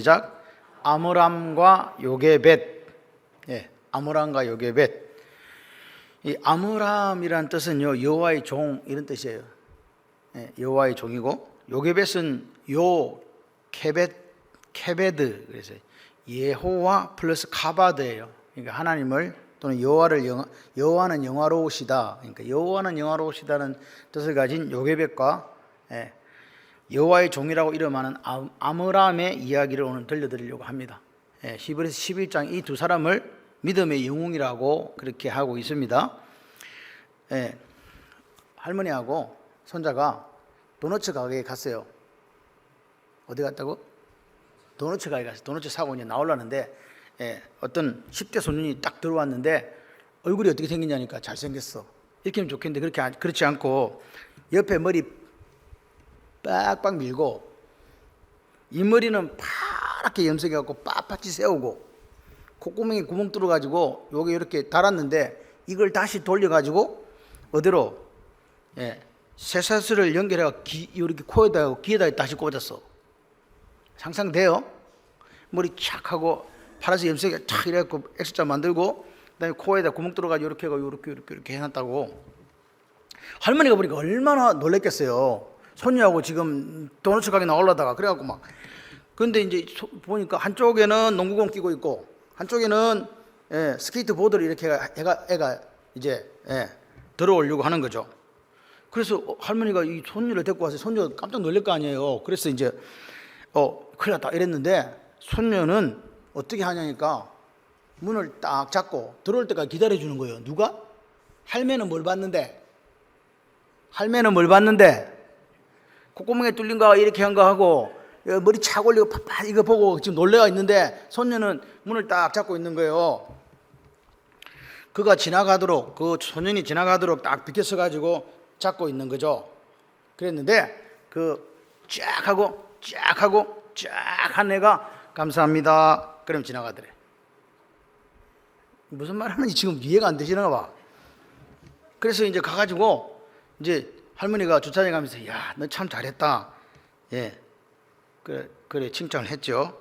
시작. 아므람과 요게벳. 예, 아므람과 요게벳. 이 아므람이란 뜻은요, 여호와의 종 이런 뜻이에요. 예, 여호와의 종이고, 요게벳은 케베드, 그래서 예호와 플러스 카바드예요. 그러니까 하나님을 또는 여호와는 영화로우시다. 그러니까 여호와는 영화로우시다는 뜻을 가진 요게벳과 여호와의 종이라고 이름하는 아므람의 이야기를 오늘 들려드리려고 합니다. 히브리서 11장 이 두 사람을 믿음의 영웅이라고 그렇게 하고 있습니다. 할머니하고 손자가 도너츠 가게에 갔어요. 어디 갔다고? 도너츠 가게 갔어요. 도너츠 사고 이제 나오려는데 어떤 10대 소년이 딱 들어왔는데 얼굴이 어떻게 생겼냐니까 잘생겼어. 이렇게 하면 좋겠는데 그렇지 않고 옆에 머리 빡빡 밀고 이 머리는 파랗게 염색해갖고 빳빳이 세우고 콧구멍에 구멍 뚫어가지고 여기 이렇게 달았는데 이걸 다시 돌려가지고 어디로 쇠사슬을 연결해서 이렇게 코에다 귀에다 다시 꽂았어. 상상돼요? 머리 착 하고 파란색 염색에 착 이래갖고 X자 만들고 그다음에 코에다 구멍 뚫어가지고 이렇게 하고 이렇게 해놨다고. 할머니가 보니까 얼마나 놀랬겠어요. 손녀하고 지금 도너츠 가게 나오려다가 그래갖고 막. 근데 이제 보니까 한쪽에는 농구공 끼고 있고 한쪽에는 스케이트보드를 이렇게 애가 이제 들어오려고 하는 거죠. 그래서 할머니가 이 손녀를 데리고 와서 손녀가 깜짝 놀랄 거 아니에요. 그래서 이제 큰일 났다 이랬는데 손녀는 어떻게 하냐니까 문을 딱 잡고 들어올 때까지 기다려주는 거예요. 누가? 할매는 뭘 봤는데? 콧구멍에 뚫린 거 이렇게 한 거 하고 머리 착 올리고 팍팍 이거 보고 지금 놀래가 있는데 손녀는 문을 딱 잡고 있는 거예요. 그 소년이 지나가도록 딱 비켜서 가지고 잡고 있는 거죠. 그랬는데 쫙 한 애가 감사합니다. 그럼 지나가더래. 무슨 말 하는지 지금 이해가 안 되시나 봐. 그래서 이제 가가지고 이제 할머니가 주차장에 가면서 야, 너 참 잘했다. 그래 칭찬을 했죠.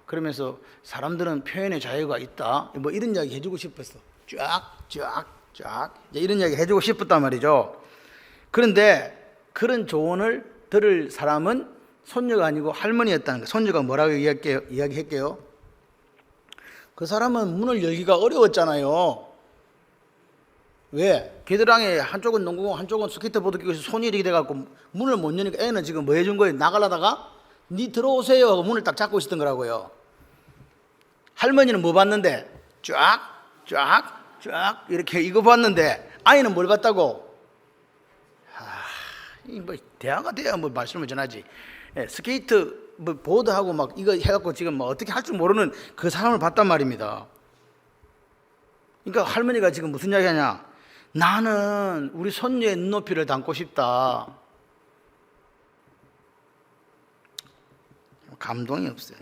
그러면서 사람들은 표현의 자유가 있다. 뭐 이런 이야기 해주고 싶었어. 쫙 이런 이야기 해주고 싶었단 말이죠. 그런데 그런 조언을 들을 사람은 손녀가 아니고 할머니였다는 거예요. 손녀가 뭐라고 이야기할게요. 그 사람은 문을 열기가 어려웠잖아요. 왜? 겨드랑이에 한쪽은 농구공 한쪽은 스케이트보드 끼고 손이 이렇게 돼갖고 문을 못 여니까 애는 지금 뭐 해준 거예요? 나가려다가 니 들어오세요 하고 문을 딱 잡고 있었던 거라고요. 할머니는 뭐 봤는데? 쫙 이렇게 이거 봤는데 아이는 뭘 봤다고? 뭐 대화가 돼야 뭐 말씀을 전하지. 스케이트 뭐 보드하고 막 이거 해갖고 지금 뭐 어떻게 할 줄 모르는 그 사람을 봤단 말입니다. 그러니까 할머니가 지금 무슨 이야기 하냐? 나는 우리 손녀의 눈높이를 담고 싶다. 감동이 없어요.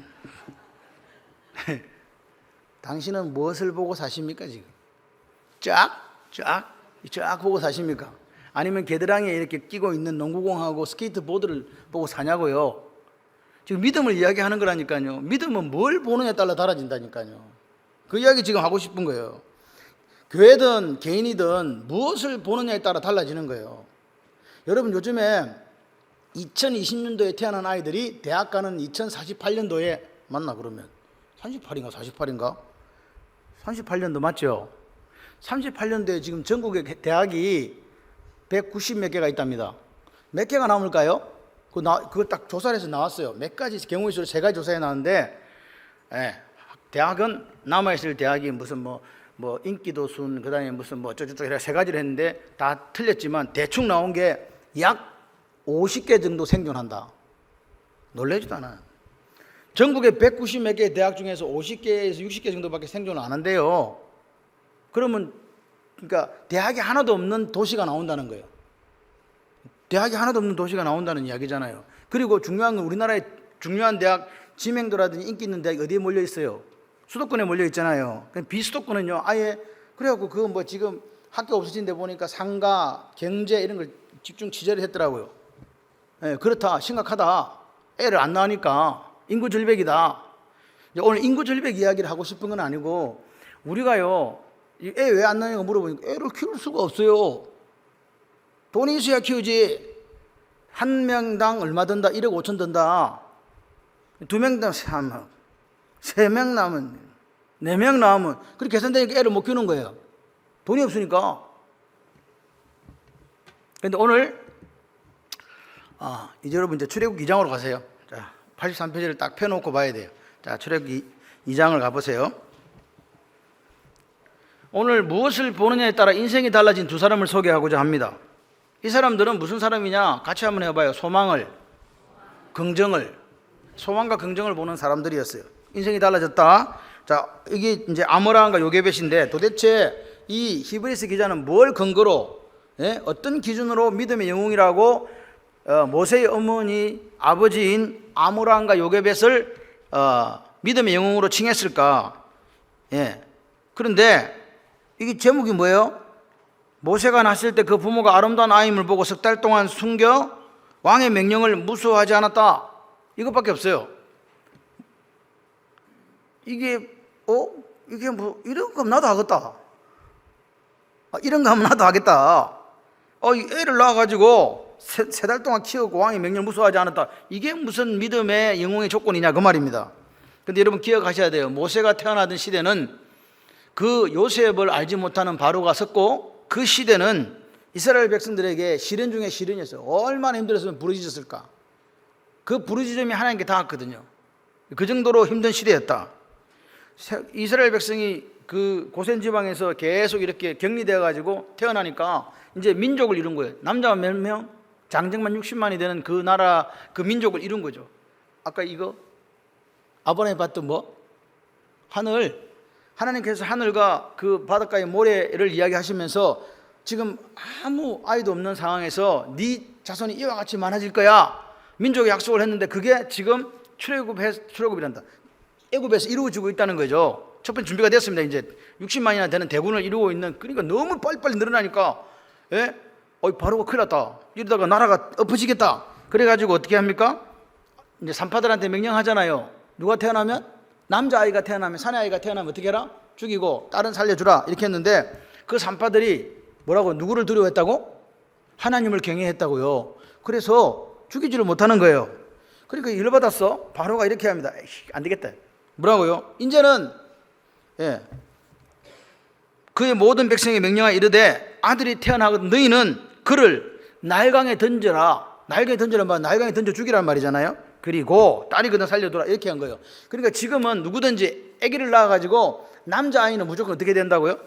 당신은 무엇을 보고 사십니까 지금? 쫙 보고 사십니까? 아니면 겨드랑이에 이렇게 끼고 있는 농구공하고 스케이트보드를 보고 사냐고요? 지금 믿음을 이야기하는 거라니까요. 믿음은 뭘 보느냐에 따라 달라진다니까요. 그 이야기 지금 하고 싶은 거예요. 교회든 개인이든 무엇을 보느냐에 따라 달라지는 거예요. 여러분 요즘에 2020년도에 태어난 아이들이 대학 가는 2048년도에 맞나 그러면? 38인가? 38년도 맞죠? 38년도에 지금 전국의 대학이 190 몇 개가 있답니다. 몇 개가 남을까요? 그거 딱 조사를 해서 나왔어요. 몇 가지 경우의 수를 3가지 조사해 나왔는데 대학은 남아있을 대학이 무슨 뭐 인기도 순 그다음에 무슨 뭐 어쩌고저쩌고 이렇게 3가지를 했는데 다 틀렸지만 대충 나온 게 약 50개 정도 생존한다. 놀라지도 않아요. 전국에 190 몇 개의 대학 중에서 50개에서 60개 정도밖에 생존을 안 한대요. 그러면 그러니까 대학이 하나도 없는 도시가 나온다는 거예요. 대학이 하나도 없는 도시가 나온다는 이야기잖아요. 그리고 중요한 건 우리나라의 중요한 대학 지명도라든지 인기 있는 대학이 어디에 몰려 있어요? 수도권에 몰려 있잖아요. 비수도권은요 아예 그래갖고 그거 뭐 지금 학교 없어진 데 보니까 상가, 경제 이런 걸 집중 취재를 했더라고요. 그렇다, 심각하다. 애를 안 낳으니까 인구 절벽이다. 오늘 인구 절벽 이야기를 하고 싶은 건 아니고, 우리가요, 애 왜 안 낳냐고 물어보니까 애를 키울 수가 없어요. 돈이 있어야 키우지. 한 명당 얼마 든다? 1억 5천 든다. 2명당 3억. 3명 나오면, 4명 나오면, 그렇게 계산되니까 애를 못 키우는 거예요. 돈이 없으니까. 그런데 오늘, 이제 여러분 이제 출애굽기 2장으로 가세요. 자, 83페이지를 딱 펴놓고 봐야 돼요. 자, 출애굽기 2장을 가보세요. 오늘 무엇을 보느냐에 따라 인생이 달라진 두 사람을 소개하고자 합니다. 이 사람들은 무슨 사람이냐? 같이 한번 해봐요. 소망을, 긍정을, 소망과 긍정을 보는 사람들이었어요. 인생이 달라졌다. 자, 이게 이제 아므람과 요게벳인데, 도대체 이 히브리서 기자는 뭘 근거로, 어떤 기준으로 믿음의 영웅이라고 모세의 어머니 아버지인 아므람과 요게벳을 믿음의 영웅으로 칭했을까? 그런데 이게 제목이 뭐예요? 모세가 났을 때 그 부모가 아름다운 아임을 보고 석 달 동안 숨겨 왕의 명령을 무수하지 않았다. 이것밖에 없어요. 이게 뭐 이런 거 하면 나도 하겠다. 이런 거 하면 나도 하겠다. 애를 낳아가지고 세 달 동안 키우고 왕의 명령을 무수하지 않았다. 이게 무슨 믿음의 영웅의 조건이냐 그 말입니다. 근데 여러분 기억하셔야 돼요. 모세가 태어나던 시대는 그 요셉을 알지 못하는 바로가 섰고, 그 시대는 이스라엘 백성들에게 시련 중에 시련이었어요. 얼마나 힘들었으면 부르짖었을까. 그 부르짖음이 하나님께 닿았거든요. 그 정도로 힘든 시대였다. 이스라엘 백성이 그 고센 지방에서 계속 이렇게 격리되어 가지고 태어나니까 이제 민족을 이룬 거예요. 남자만 몇 명? 장정만 60만이 되는 그 나라, 그 민족을 이룬 거죠. 아까 이거 아브라함이 봤던 뭐? 하나님께서 하늘과 그 바닷가의 모래를 이야기하시면서 지금 아무 아이도 없는 상황에서 네 자손이 이와 같이 많아질 거야. 민족의 약속을 했는데 그게 지금 출애굽이란다. 애굽에서 이루어지고 있다는 거죠. 첫 번째 준비가 됐습니다. 이제 60만이나 되는 대군을 이루고 있는, 그러니까 너무 빨리빨리 늘어나니까 바로가 큰일 났다. 이러다가 나라가 엎어지겠다. 그래가지고 어떻게 합니까? 이제 산파들한테 명령하잖아요. 누가 태어나면? 남자아이가 태어나면, 사내아이가 태어나면 어떻게 해라? 죽이고 딸은 살려주라. 이렇게 했는데 그 산파들이 뭐라고? 누구를 두려워했다고? 하나님을 경외했다고요. 그래서 죽이지를 못하는 거예요. 그러니까 열받았어. 바로가 이렇게 합니다. 안 되겠다. 뭐라고요? 이제는 그의 모든 백성의 명령에 이르되 아들이 태어나거든 너희는 그를 나일강에 던져라. 나일강에 던져라 말, 나일강에 던져 죽이란 말이잖아요. 그리고 딸이거든 살려둬라. 이렇게 한 거예요. 그러니까 지금은 누구든지 아기를 낳아가지고 남자아이는 무조건 어떻게 된다고요?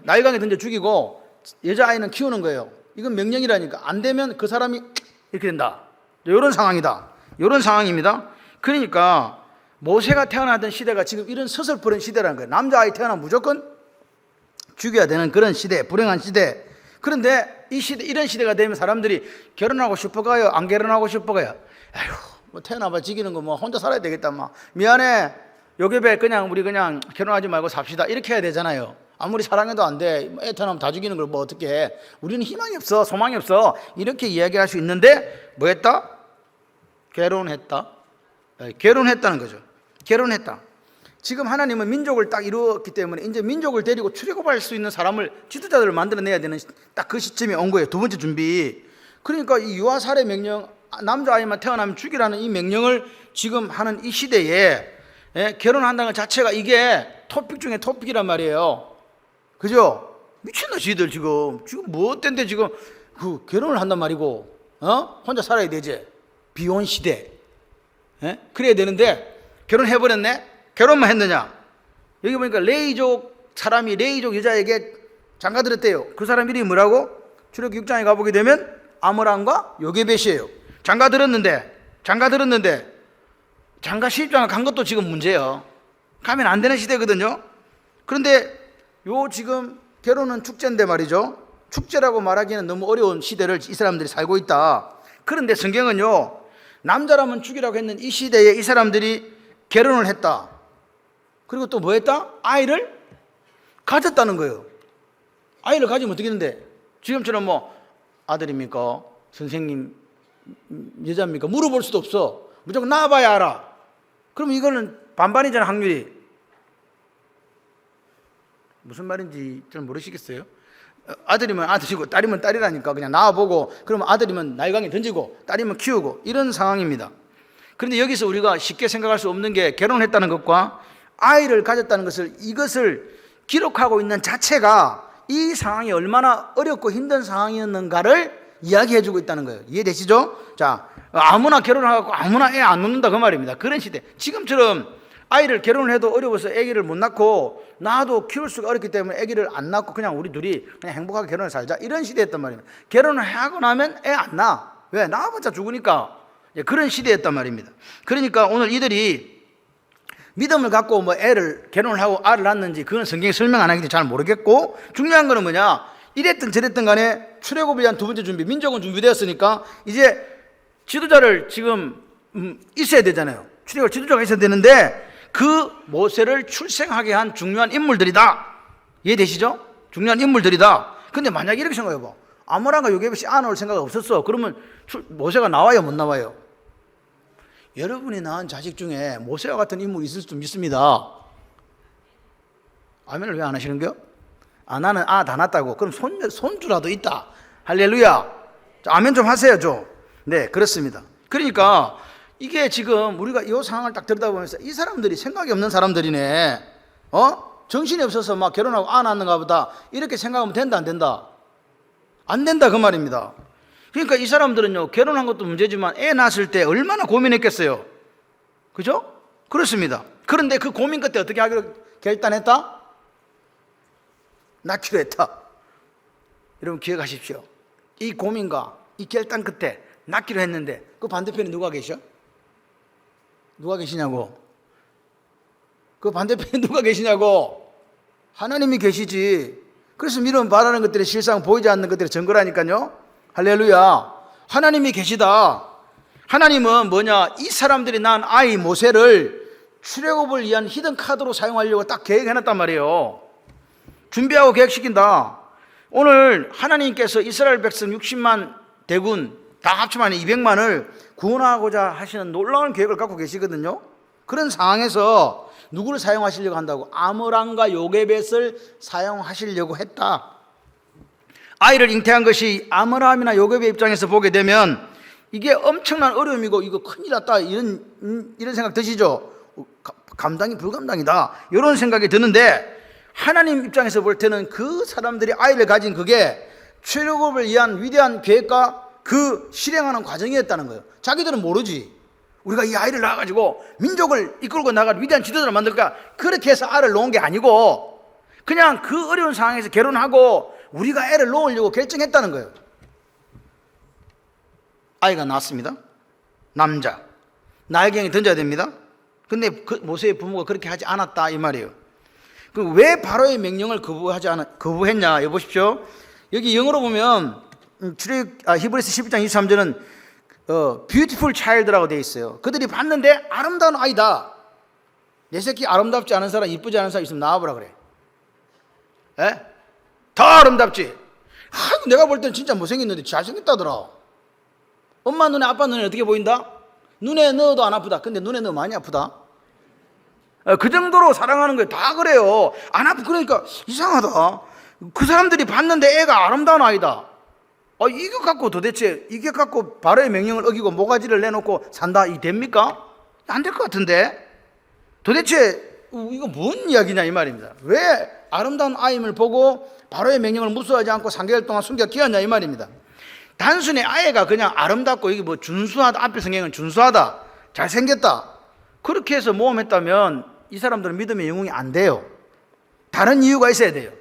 나일강에 던져 죽이고 여자아이는 키우는 거예요. 이건 명령이라니까. 안 되면 그 사람이 이렇게 된다. 이런 상황이다. 이런 상황입니다. 그러니까 모세가 태어나던 시대가 지금 이런 서슬퍼런 시대라는 거예요. 남자아이 태어나면 무조건 죽여야 되는 그런 시대, 불행한 시대. 그런데 이 시대, 이런 시대가 되면 사람들이 결혼하고 싶어가요? 안 결혼하고 싶어가요? 아휴, 뭐 태어나봐 지기는 거 뭐 혼자 살아야 되겠다. 막 미안해. 요괴배 우리 그냥 결혼하지 말고 삽시다. 이렇게 해야 되잖아요. 아무리 사랑해도 안 돼. 애 태어나면 다 죽이는 걸 뭐 어떻게 해. 우리는 희망이 없어. 소망이 없어. 이렇게 이야기할 수 있는데 뭐 했다? 결혼했다. 결혼했다는 거죠. 결혼했다. 지금 하나님은 민족을 딱 이루었기 때문에 이제 민족을 데리고 출애굽할 수 있는 사람을, 지도자들을 만들어내야 되는 딱 그 시점이 온 거예요. 두 번째 준비. 그러니까 이 유아살해 명령, 남자아이만 태어나면 죽이라는 이 명령을 지금 하는 이 시대에 결혼한다는 것 자체가 이게 토픽 중에 토픽이란 말이에요. 그죠? 미친다 지들 지금 뭐 어땠는데 지금 그 결혼을 한단 말이고 혼자 살아야 되지. 비혼 시대. 그래야 되는데 결혼해버렸네. 결혼만 했느냐? 여기 보니까 레이족 사람이 레이족 여자에게 장가들었대요. 그 사람 이름이 뭐라고? 출애굽기 6장에 가보게 되면 아므람과 요게벳이에요. 장가들었는데 장가 시집장을 간 것도 지금 문제예요. 가면 안 되는 시대거든요. 그런데 요 지금 결혼은 축제인데 말이죠. 축제라고 말하기는 너무 어려운 시대를 이 사람들이 살고 있다. 그런데 성경은요, 남자라면 죽이라고 했는 이 시대에 이 사람들이 결혼을 했다. 그리고 또 뭐 했다? 아이를 가졌다는 거예요. 아이를 가지면 어떻게 되는데? 지금처럼 뭐 아들입니까? 선생님 여자입니까? 물어볼 수도 없어. 무조건 낳아봐야 알아. 그럼 이거는 반반이잖아, 확률이. 무슨 말인지 잘 모르시겠어요? 아들이면 아들이고 딸이면 딸이라니까. 그냥 낳아보고, 그러면 아들이면 나일강에 던지고 딸이면 키우고, 이런 상황입니다. 그런데 여기서 우리가 쉽게 생각할 수 없는 게, 결혼했다는 것과 아이를 가졌다는 것을, 이것을 기록하고 있는 자체가 이 상황이 얼마나 어렵고 힘든 상황이었는가를 이야기해 주고 있다는 거예요. 이해되시죠? 자, 아무나 결혼하고 아무나 애 안 낳는다, 그 말입니다. 그런 시대. 지금처럼 아이를 결혼을 해도 어려워서 아기를 못 낳고, 낳아도 키울 수가 어렵기 때문에 아기를 안 낳고 그냥 우리 둘이 그냥 행복하게 결혼을 살자, 이런 시대였단 말입니다. 결혼을 하고 나면 애 안 낳아. 왜? 낳아봤자 죽으니까. 그런 시대였단 말입니다. 그러니까 오늘 이들이 믿음을 갖고 뭐 애를 결혼을 하고 알을 낳는지, 그건 성경에 설명 안 하기 때문에 잘 모르겠고, 중요한 거는 뭐냐, 이랬든 저랬든 간에 출애굽을 위한 두 번째 준비, 민족은 준비되었으니까 이제 지도자를 지금 있어야 되잖아요. 출애굽 지도자가 있어야 되는데, 그 모세를 출생하게 한 중요한 인물들이다. 이해되시죠? 중요한 인물들이다. 근데 만약에 이렇게 생각해봐. 아므람과 요게벳이 안 올 생각 없었어. 그러면 모세가 나와요, 못 나와요? 여러분이 낳은 자식 중에 모세와 같은 인물이 있을 수 믿습니다. 아멘을 왜 안 하시는 거요? 나는 다 낳았다고. 그럼 손주라도 있다. 할렐루야. 자, 아멘 좀 하세요, 좀. 네, 그렇습니다. 그러니까 이게 지금 우리가 이 상황을 딱 들여다보면서, 이 사람들이 생각이 없는 사람들이네. 정신이 없어서 막 결혼하고 안 낳는가 보다, 이렇게 생각하면 된다, 안 된다? 안 된다, 그 말입니다. 그러니까 이 사람들은요, 결혼한 것도 문제지만 애 낳았을 때 얼마나 고민했겠어요. 그죠? 그렇습니다. 그런데 그 고민 끝에 어떻게 하기로 결단했다? 낳기로 했다. 여러분 기억하십시오. 이 고민과 이 결단 끝에 낳기로 했는데, 그 반대편에 누가 계셔? 누가 계시냐고. 그 반대편에 누가 계시냐고. 하나님이 계시지. 그래서 믿음 바라는 것들의 실상, 보이지 않는 것들의 증거라니까요. 할렐루야. 하나님이 계시다. 하나님은 뭐냐, 이 사람들이 낳은 아이 모세를 출애굽을 위한 히든 카드로 사용하려고 딱 계획해놨단 말이에요. 준비하고 계획시킨다. 오늘 하나님께서 이스라엘 백성 60만 대군 다 합치면 200만을 구원하고자 하시는 놀라운 계획을 갖고 계시거든요. 그런 상황에서 누구를 사용하시려고 한다고? 아므람과 요게벳을 사용하시려고 했다. 아이를 잉태한 것이 아므람이나 요게벳 입장에서 보게 되면 이게 엄청난 어려움이고, 이거 큰일 났다, 이런 생각 드시죠? 감당이 불감당이다, 이런 생각이 드는데, 하나님 입장에서 볼 때는 그 사람들이 아이를 가진 그게 출애굽을 위한 위대한 계획과 그 실행하는 과정이었다는 거예요. 자기들은 모르지. 우리가 이 아이를 낳아가지고 민족을 이끌고 나갈 위대한 지도자를 만들까, 그렇게 해서 아이를 놓은 게 아니고, 그냥 그 어려운 상황에서 결혼하고 우리가 애를 놓으려고 결정했다는 거예요. 아이가 낳았습니다. 남자. 나일강에 던져야 됩니다. 근데 그 모세의 부모가 그렇게 하지 않았다, 이 말이에요. 그럼 왜 바로의 명령을 거부했냐, 여보십시오. 여기 영어로 보면 히브리서 12장 23절은 beautiful child라고 되어 있어요. 그들이 봤는데 아름다운 아이다. 내 새끼 아름답지 않은 사람, 이쁘지 않은 사람 있으면 나와보라 그래. 에? 다 아름답지. 내가 볼 땐 진짜 못생겼는데 잘생겼다더라. 엄마 눈에 아빠 눈에 어떻게 보인다? 눈에 넣어도 안 아프다. 근데 눈에 넣으면 많이 아프다. 그 정도로 사랑하는 거예요. 다 그래요. 안 아프. 그러니까 이상하다. 그 사람들이 봤는데 애가 아름다운 아이다. 이거 갖고 도대체, 이게 갖고 바로의 명령을 어기고 모가지를 내놓고 산다, 이 됩니까? 안 될 것 같은데. 도대체 이거 뭔 이야기냐, 이 말입니다. 왜 아름다운 아임을 보고 바로의 명령을 무수하지 않고 3개월 동안 숨겨 끼었냐, 이 말입니다. 단순히 아이가 그냥 아름답고, 이게 뭐 준수하다, 앞에 성경은 준수하다, 잘생겼다, 그렇게 해서 모험했다면 이 사람들은 믿음의 영웅이 안 돼요. 다른 이유가 있어야 돼요.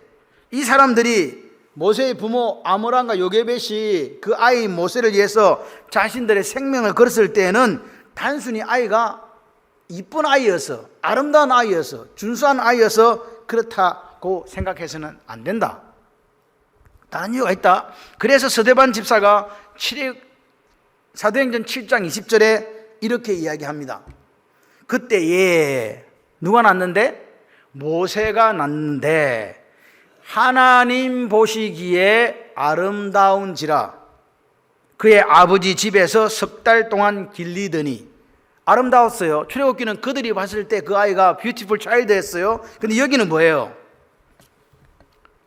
이 사람들이 모세의 부모 아므람과 요게벳이 그 아이 모세를 위해서 자신들의 생명을 걸었을 때에는 단순히 아이가 이쁜 아이여서, 아름다운 아이여서, 준수한 아이여서 그렇다고 생각해서는 안 된다. 다른 이유가 있다. 그래서 스데반 집사가 사도행전 7장 20절에 이렇게 이야기합니다. 그때에 누가 낳는데? 모세가 낳는데 하나님 보시기에 아름다운지라 그의 아버지 집에서 10달 동안 길리더니 아름다웠어요. 출애굽기는 그들이 봤을 때 그 아이가 뷰티풀 차일드였어요. 근데 여기는 뭐예요?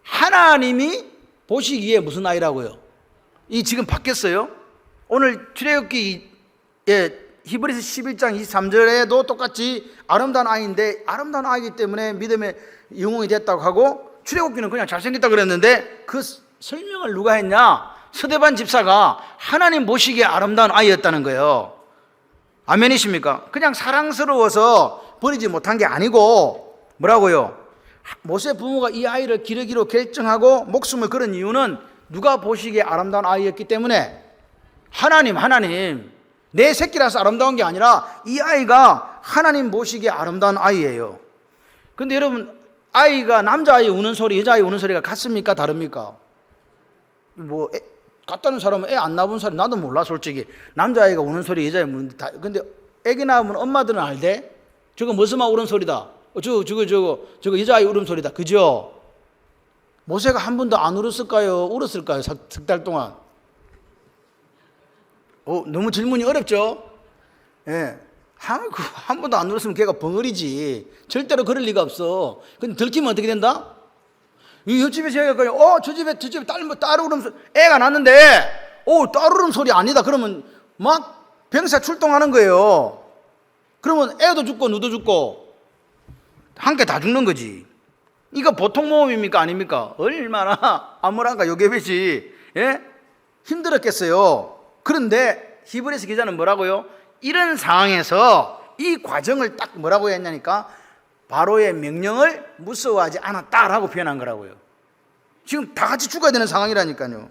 하나님이 보시기에 무슨 아이라고요? 이 지금 바뀌었어요. 오늘 출애굽기에 히브리서 11장 23절에도 똑같이 아름다운 아이인데 아름다운 아이기 때문에 믿음의 영웅이 됐다고 하고, 출애굽기는 그냥 잘생겼다 그랬는데 그 설명을 누가 했냐? 서대반 집사가 하나님 보시기에 아름다운 아이였다는 거예요. 아멘이십니까? 그냥 사랑스러워서 버리지 못한 게 아니고 뭐라고요? 모세 부모가 이 아이를 기르기로 결정하고 목숨을 걸은 이유는 누가 보시기에 아름다운 아이였기 때문에 하나님 내 새끼라서 아름다운 게 아니라 이 아이가 하나님 보시기에 아름다운 아이예요. 근데 여러분, 아이가 남자아이 우는 소리 여자아이 우는 소리가 같습니까? 다릅니까? 뭐 같다는 사람은 애 안 낳은 사람 나도 몰라. 솔직히 남자아이가 우는 소리 여자아이 우는 다. 근데 애기 낳으면 엄마들은 알대? 저거 무슨 말 우는 소리다. 저거 여자아이 울음소리다. 그죠? 모세가 한 번도 안 울었을까요? 울었을까요? 석 달 동안. 너무 질문이 어렵죠? 예. 한 번도 안 울었으면 걔가 벙어리지. 절대로 그럴 리가 없어. 근데 들키면 어떻게 된다? 이 옆집에서 얘가 그냥, 저 집에 딸 울음소리, 애가 났는데, 딸 울음소리 아니다. 그러면 막 병사 출동하는 거예요. 그러면 애도 죽고, 누도 죽고, 함께 다 죽는 거지. 이거 보통 모험입니까? 아닙니까? 얼마나 암울한가, 요괴벳이. 예? 힘들었겠어요. 그런데 히브리서 기자는 뭐라고요? 이런 상황에서 이 과정을 딱 뭐라고 했냐니까 바로의 명령을 무서워하지 않았다라고 표현한 거라고요. 지금 다 같이 죽어야 되는 상황이라니까요.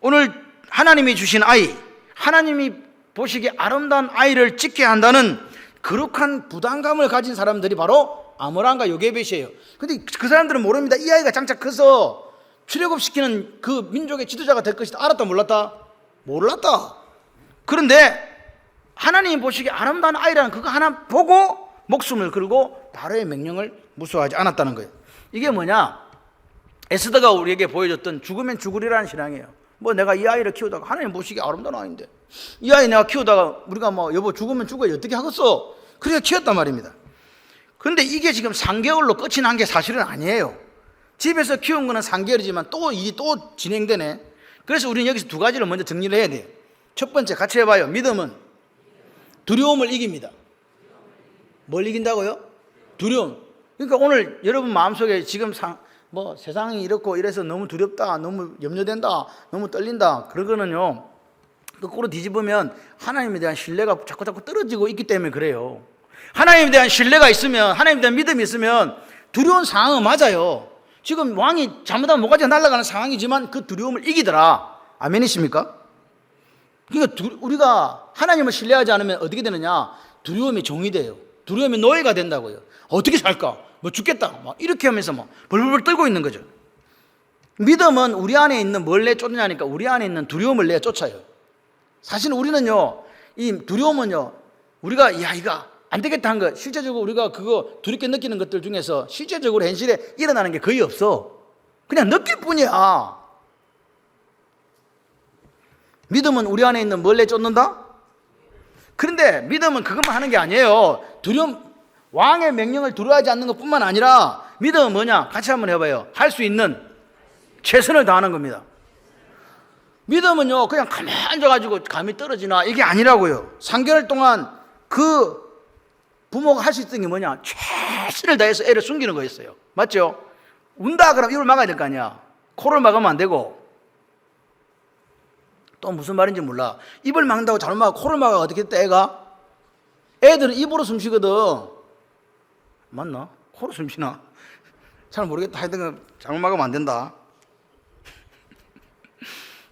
오늘 하나님이 주신 아이, 하나님이 보시기에 아름다운 아이를 찍게 한다는 거룩한 부담감을 가진 사람들이 바로 아므람과 요게벳이에요. 근데 그 사람들은 모릅니다. 이 아이가 장차 커서 출애굽시키는 그 민족의 지도자가 될 것이다. 알았다 몰랐다? 몰랐다. 그런데 하나님이 보시기에 아름다운 아이라는 그거 하나 보고 목숨을 걸고 바로의 명령을 무서워하지 않았다는 거예요. 이게 뭐냐? 에스더가 우리에게 보여줬던 죽으면 죽으리라는 신앙이에요. 내가 이 아이를 키우다가 하나님 보시기에 아름다운 아이인데 이 아이 내가 키우다가 우리가 여보 죽으면 죽어야 어떻게 하겠어? 그래서 키웠단 말입니다. 그런데 이게 지금 3개월로 끝이 난 게 사실은 아니에요. 집에서 키운 거는 3개월이지만 또 일이 또 진행되네. 그래서 우리는 여기서 두 가지를 먼저 정리를 해야 돼요. 첫 번째 같이 해봐요. 믿음은 두려움을 이깁니다. 뭘 이긴다고요? 두려움. 그러니까 오늘 여러분 마음속에 지금 세상이 이렇고 이래서 너무 두렵다, 너무 염려된다, 너무 떨린다, 그러거는요, 거꾸로 뒤집으면 하나님에 대한 신뢰가 자꾸 떨어지고 있기 때문에 그래요. 하나님에 대한 신뢰가 있으면, 하나님에 대한 믿음이 있으면 두려운 상황은 맞아요. 지금 왕이 잘못하면 모가지가 날아가는 상황이지만 그 두려움을 이기더라. 아멘이십니까? 그러니까 우리가 하나님을 신뢰하지 않으면 어떻게 되느냐? 두려움이 종이 돼요. 두려움이 노예가 된다고요. 어떻게 살까? 죽겠다. 이렇게 하면서 벌벌 떨고 있는 거죠. 믿음은 우리 안에 있는 뭘 내쫓느냐니까 우리 안에 있는 두려움을 내쫓아요. 사실 우리는요, 이 두려움은요, 우리가 이거 안 되겠다 한 거, 실제적으로 우리가 그거 두렵게 느끼는 것들 중에서 실제적으로 현실에 일어나는 게 거의 없어. 그냥 느낄 뿐이야. 믿음은 우리 안에 있는 뭘 내쫓는다? 그런데 믿음은 그것만 하는 게 아니에요. 왕의 명령을 두려워하지 않는 것뿐만 아니라 믿음은 뭐냐? 같이 한번 해봐요. 할 수 있는 최선을 다하는 겁니다. 믿음은요, 그냥 가만히 앉아가지고 감이 떨어지나 이게 아니라고요. 3개월 동안 그 부모가 할 수 있던 게 뭐냐? 최선을 다해서 애를 숨기는 거였어요. 맞죠? 운다 그러면 입을 막아야 될 거 아니야. 코를 막으면 안 되고. 또 무슨 말인지 몰라. 입을 막는다고 잘못 막아 코를 막아 어떻게 됐다 애가? 애들은 입으로 숨 쉬거든. 맞나? 코로 숨 쉬나? 잘 모르겠다. 하여튼 잘못 막으면 안 된다.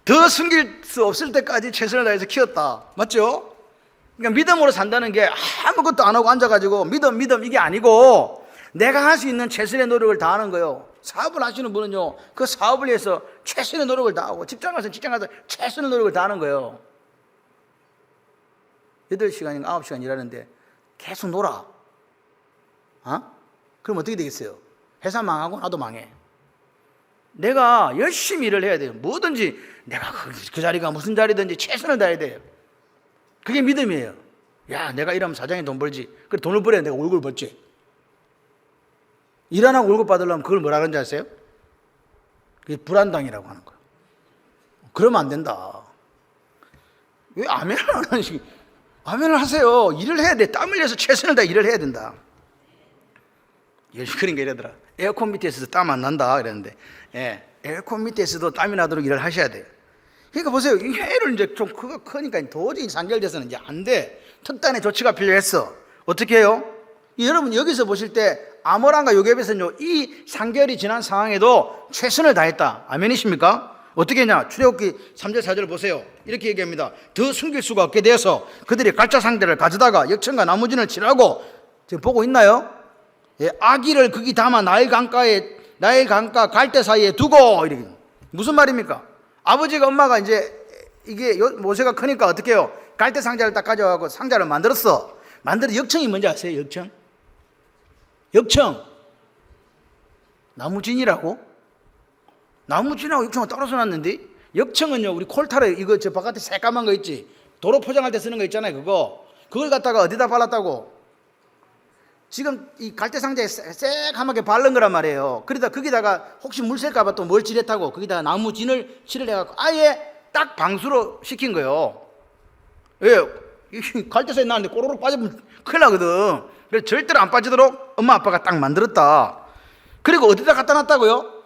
더 숨길 수 없을 때까지 최선을 다해서 키웠다. 맞죠? 그러니까 믿음으로 산다는 게 아무것도 안 하고 앉아가지고 믿음 이게 아니고 내가 할 수 있는 최선의 노력을 다하는 거예요. 사업을 하시는 분은요, 그 사업을 위해서 최선의 노력을 다하고 직장 가서 최선의 노력을 다하는 거예요. 8시간인가 9시간 일하는데 계속 놀아. 그럼 어떻게 되겠어요? 회사 망하고 나도 망해. 내가 열심히 일을 해야 돼요. 뭐든지 내가 그 자리가 무슨 자리든지 최선을 다해야 돼요. 그게 믿음이에요. 야, 내가 일하면 사장이 돈 벌지. 그래, 돈을 벌어야 내가 월급을 벌지. 일 안 하고 월급 받으려면 그걸 뭐라 그런지 아세요? 그게 불안당이라고 하는 거예요. 그러면 안 된다. 왜 아멘을 안 하시? 아멘을 하세요. 일을 해야 돼. 땀 흘려서 최선을 다해 일을 해야 된다. 그런 게 이러더라. 에어컨 밑에서도 땀 안 난다 그랬는데, 예, 에어컨 밑에서도 땀이 나도록 일을 하셔야 돼요. 그러니까 보세요. 이 해를 이제 좀 크니까 도저히 산결돼서는 이제 안 돼. 특단의 조치가 필요했어. 어떻게 해요? 여러분 여기서 보실 때 아모란과 요게벳은요, 이 산결이 지난 상황에도 최선을 다했다. 아멘이십니까? 어떻게 했냐? 출애굽기 3절 4절 보세요. 이렇게 얘기합니다. 더 숨길 수가 없게 되어서 그들이 갈자 상대를 가져다가 역청과 나무진을 칠하고, 지금 보고 있나요? 예, 아기를 거기 담아 나일 강가 갈대 사이에 두고, 이렇게. 무슨 말입니까? 아버지가 엄마가 이제 이게 모세가 크니까 어떻게 해요? 갈대 상자를 딱 가져가고 상자를 만들었어. 역청이 뭔지 아세요? 역청. 나무진이라고? 나무진하고 역청은 떨어져 놨는데, 역청은요, 우리 콜타르 이거 저 바깥에 새까만 거 있지, 도로 포장할 때 쓰는 거 있잖아요. 그걸 갖다가 어디다 발랐다고? 지금 이 갈대 상자에 새까맣게 바른 거란 말이에요. 그러다 거기다가 혹시 물 셀까봐 또 뭘 칠했다고 거기다가 나무진을 칠을 해갖고 아예 딱 방수로 시킨 거예요. 왜? 갈대사에 나왔는데 꼬로록 빠지면 큰일 나거든. 그래서 절대로 안 빠지도록 엄마 아빠가 딱 만들었다. 그리고 어디다 갖다 놨다고요?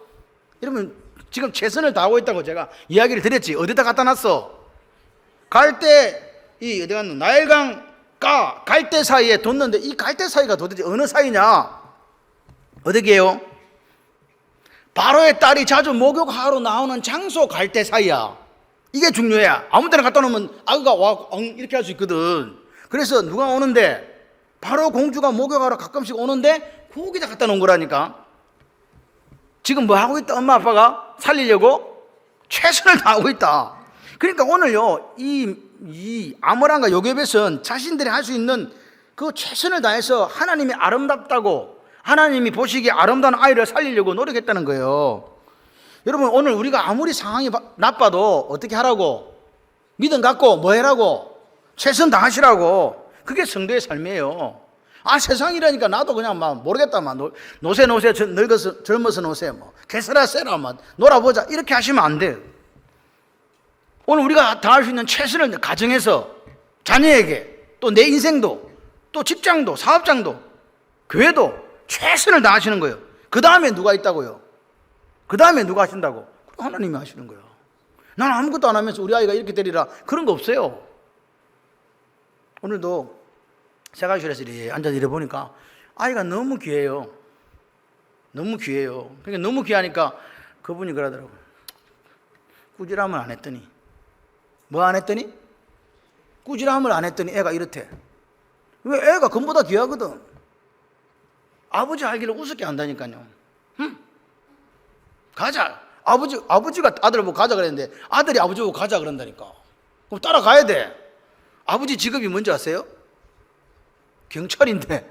여러분 지금 최선을 다하고 있다고 제가 이야기를 드렸지. 어디다 갖다 놨어? 어디 갔노? 나일강과 갈대 사이에 뒀는데, 이 갈대 사이가 도대체 어느 사이냐? 어디게요? 바로의 딸이 자주 목욕하러 나오는 장소 갈대 사이야. 이게 중요해. 아무 데나 갖다 놓으면 아그가 와 이렇게 할 수 있거든. 그래서 누가 오는데, 바로 공주가 목욕하러 가끔씩 오는데 거기다 갖다 놓은 거라니까. 지금 뭐 하고 있다? 엄마 아빠가 살리려고 최선을 다하고 있다. 그러니까 오늘요, 이 아모란과 요게벳은 자신들이 할 수 있는 그 최선을 다해서 하나님이 아름답다고, 하나님이 보시기에 아름다운 아이를 살리려고 노력했다는 거예요. 여러분 오늘 우리가 아무리 상황이 나빠도 어떻게 하라고? 믿음 갖고 뭐 해라고? 최선 다하시라고. 그게 성도의 삶이에요. 아, 세상이라니까 나도 그냥 막 모르겠다, 막 노세 늙어서 젊어서 노세 뭐 개세라 세라 막 놀아보자 이렇게 하시면 안 돼요. 오늘 우리가 다할 수 있는 최선을 가정에서 자녀에게, 또 내 인생도, 또 직장도, 사업장도, 교회도 최선을 다하시는 거예요. 그 다음에 누가 있다고요? 그 다음에 누가 하신다고? 하나님이 하시는 거예요. 나는 아무것도 안 하면서 우리 아이가 이렇게 되리라 그런 거 없어요. 오늘도 세가실에서 앉아서 이래 보니까 아이가 너무 귀해요. 너무 귀해요. 그러니까 너무 귀하니까 그분이 그러더라고요. 꾸지람을 안 했더니, 뭐 안 했더니? 꾸지람을 안 했더니 애가 이렇대. 왜? 애가 금보다 귀하거든. 아버지 알기를 우습게 한다니까요. 가자. 아버지가 아들을 보고 가자 그랬는데 아들이 아버지 보고 가자 그런다니까. 그럼 따라가야 돼. 아버지 직업이 뭔지 아세요? 경찰인데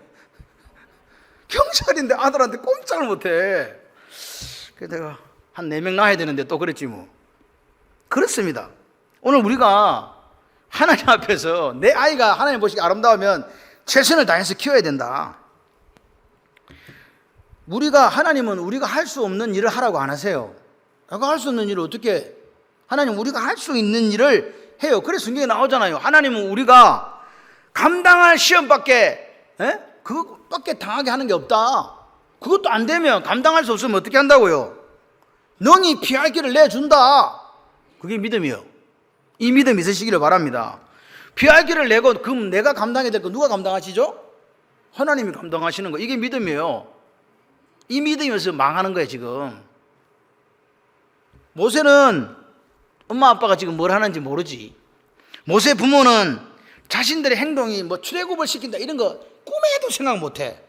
아들한테 꼼짝을 못해. 그래서 내가 한 4명 낳아야 되는데 또 그랬지 뭐. 그렇습니다. 오늘 우리가 하나님 앞에서 내 아이가 하나님 보시기 아름다우면 최선을 다해서 키워야 된다. 하나님은 우리가 할 수 없는 일을 하라고 안 하세요. 내가 할 수 없는 일을 어떻게, 하나님 우리가 할 수 있는 일을 해요. 그래서 성경에 나오잖아요. 하나님은 우리가 감당할 시험밖에, 그것밖에 당하게 하는 게 없다. 그것도 안 되면, 감당할 수 없으면 어떻게 한다고요? 능히 피할 길을 내준다. 그게 믿음이요. 이 믿음 있으시기를 바랍니다. 피할 길을 내고, 그럼 내가 감당해야 될 거 누가 감당하시죠? 하나님이 감당하시는 거. 이게 믿음이에요. 이 믿음이어서 망하는 거예요 지금. 모세는 엄마 아빠가 지금 뭘 하는지 모르지. 모세 부모는 자신들의 행동이 뭐 출애굽을 시킨다 이런 거 꿈에도 생각 못해.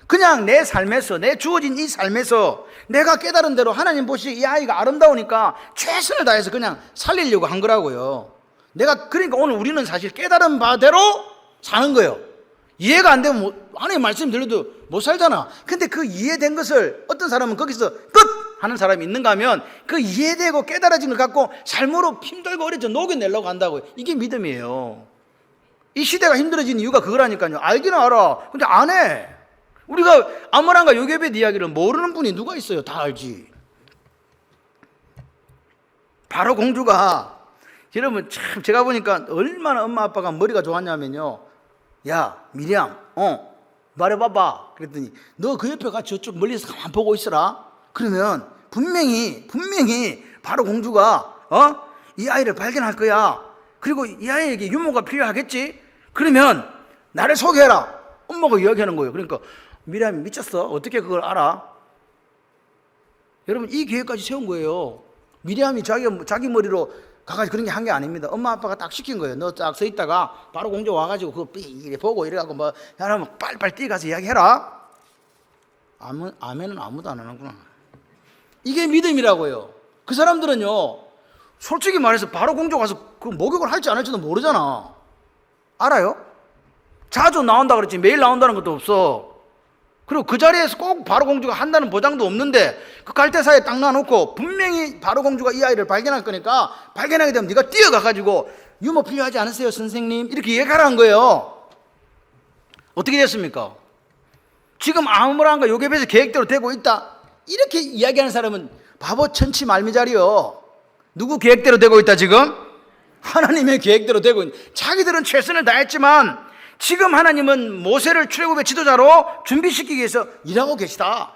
그냥 내 삶에서, 내 주어진 이 삶에서 내가 깨달은 대로 하나님 보시기에 이 아이가 아름다우니까 최선을 다해서 그냥 살리려고 한 거라고요. 그러니까 오늘 우리는 사실 깨달은 바대로 사는 거예요. 이해가 안 되면 하나님 말씀 들려도 못 살잖아. 근데 그 이해된 것을 어떤 사람은 거기서 끝 하는 사람이 있는가 하면 그 이해되고 깨달아진 걸 갖고 삶으로 힘들고 어려져 녹여내려고 한다고요. 이게 믿음이에요. 이 시대가 힘들어진 이유가 그거라니까요. 알기는 알아. 근데 안 해. 우리가 아므란과 요게벳 이야기를 모르는 분이 누가 있어요? 다 알지. 바로 공주가, 여러분 참 제가 보니까 얼마나 엄마 아빠가 머리가 좋았냐면요. 야 미리암, 말해봐봐. 그랬더니 너 그 옆에 같이 저쪽 멀리서 가만 보고 있어라. 그러면 분명히 바로 공주가 이 아이를 발견할 거야. 그리고 이 아이에게 유모가 필요하겠지. 그러면 나를 소개해라. 엄마가 이야기하는 거예요. 그러니까 미리암이 미쳤어. 어떻게 그걸 알아? 여러분 이 계획까지 세운 거예요. 미리암이 자기 머리로 가가지고 그런 게 한 게 아닙니다. 엄마 아빠가 딱 시킨 거예요. 너 딱 서 있다가 바로 공주 와가지고 그거 삐 보고 이래갖고 뭐 야라면 빨리빨리 뛰어가서 이야기해라. 아멘은 아무도 안 하는구나. 이게 믿음이라고요. 그 사람들은요, 솔직히 말해서 바로 공주 가서 그 목욕을 할지 안 할지도 모르잖아. 알아요? 자주 나온다 그랬지 매일 나온다는 것도 없어. 그리고 그 자리에서 꼭 바로 공주가 한다는 보장도 없는데 그 갈대사에 딱 놔놓고 분명히 바로 공주가 이 아이를 발견할 거니까 발견하게 되면 네가 뛰어가가지고 유모 필요하지 않으세요 선생님? 이렇게 얘기하라는 거예요. 어떻게 됐습니까? 지금 아므란과 요게벳의 계획대로 되고 있다 이렇게 이야기하는 사람은 바보 천치 말미잘이요. 누구 계획대로 되고 있다 지금? 하나님의 계획대로 되고 있는. 자기들은 최선을 다했지만 지금 하나님은 모세를 출애굽의 지도자로 준비시키기 위해서 일하고 계시다.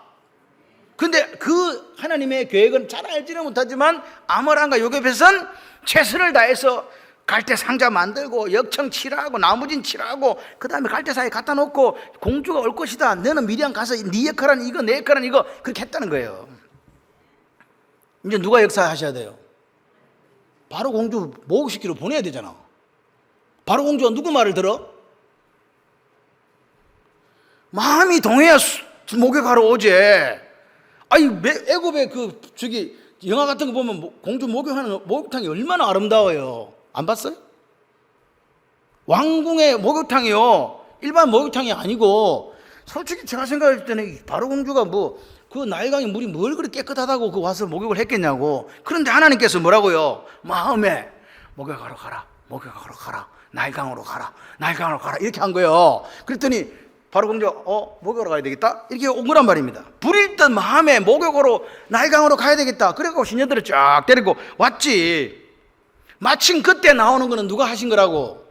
근데 그 하나님의 계획은 잘 알지는 못하지만 아므란과 요게벳은 최선을 다해서 갈대 상자 만들고 역청 칠하고 나무진 칠하고 그 다음에 갈대사에 갖다 놓고 공주가 올 것이다. 너는 미리암 가서 네 역할은 이거 내 역할은 이거 그렇게 했다는 거예요. 이제 누가 역사하셔야 돼요? 바로 공주 목욕시키러 보내야 되잖아. 바로 공주가 누구 말을 들어? 마음이 동해야 목욕하러 오지. 아니 애굽의 그 저기 영화 같은 거 보면 공주 목욕하는 목욕탕이 얼마나 아름다워요. 안 봤어요? 왕궁의 목욕탕이요 일반 목욕탕이 아니고 솔직히 제가 생각할 때는 바로 공주가 뭐 그 나일강의 물이 뭘 그렇게 깨끗하다고 그 와서 목욕을 했겠냐고. 그런데 하나님께서 뭐라고요? 마음에 목욕하러 가라, 목욕하러 가라, 나일강으로 가라, 나일강으로 가라 이렇게 한 거예요. 그랬더니 바로 공주가 목욕하러 가야 되겠다 이렇게 온 거란 말입니다. 불이 있던 마음에 목욕으로 나일강으로 가야 되겠다. 그래갖고 시녀들을 쫙 데리고 왔지. 마침 그때 나오는 거는 누가 하신 거라고?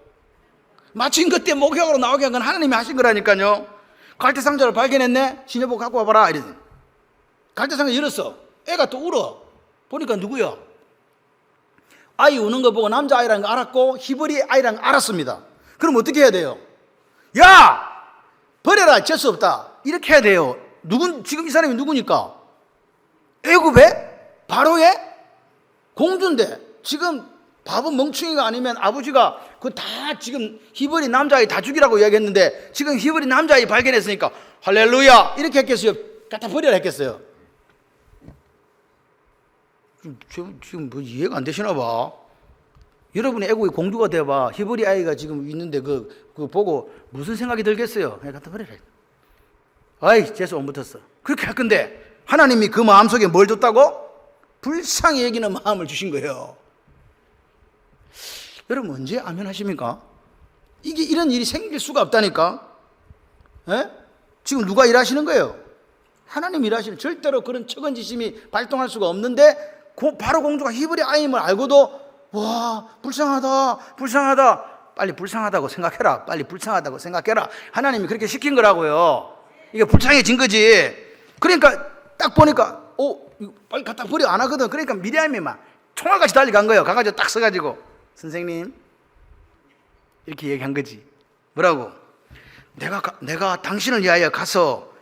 마침 그때 목욕으로 나오게 한 건 하나님이 하신 거라니까요. 갈대상자를 발견했네. 시녀 보고 갖고 와봐라 이러더니 갈대상자 열었어. 애가 또 울어. 보니까 누구야? 아이 우는 거 보고 남자아이라는 거 알았고 히브리 아이라는 거 알았습니다. 그럼 어떻게 해야 돼요? 야! 버려라. 어쩔 수 없다. 이렇게 해야 돼요. 지금 이 사람이 누구니까? 애굽의 바로의 공주인데 지금 바보 멍충이가 아니면 아버지가 그 다 지금 히브리 남자아이 다 죽이라고 이야기했는데 지금 히브리 남자아이 발견했으니까 할렐루야 이렇게 했겠어요? 갖다 버려라 했겠어요? 지금 뭐 이해가 안 되시나 봐. 여러분이 애국의 공주가 돼봐. 히브리 아이가 지금 있는데 그거 보고 무슨 생각이 들겠어요? 그냥 갖다 버려라. 아이 재수 못 붙었어. 그렇게 할 건데 하나님이 그 마음속에 뭘 줬다고? 불쌍히 여기는 마음을 주신 거예요. 여러분 언제 아멘 하십니까? 이런 일이 생길 수가 없다니까. 에? 지금 누가 일하시는 거예요? 하나님 일하시는. 절대로 그런 척은지심이 발동할 수가 없는데 바로 공주가 히브리 아임을 알고도 와 불쌍하다 빨리 불쌍하다고 생각해라. 빨리 불쌍하다고 생각해라. 하나님이 그렇게 시킨 거라고요. 이게 불쌍해진 거지. 그러니까 딱 보니까 이거 빨리 갖다 버려 안 하거든. 그러니까 미리암이 막 총알같이 달려간 거예요. 가가지고 딱 서가지고 선생님 이렇게 얘기한 거지. 뭐라고? 내가 당신을 위하여 가서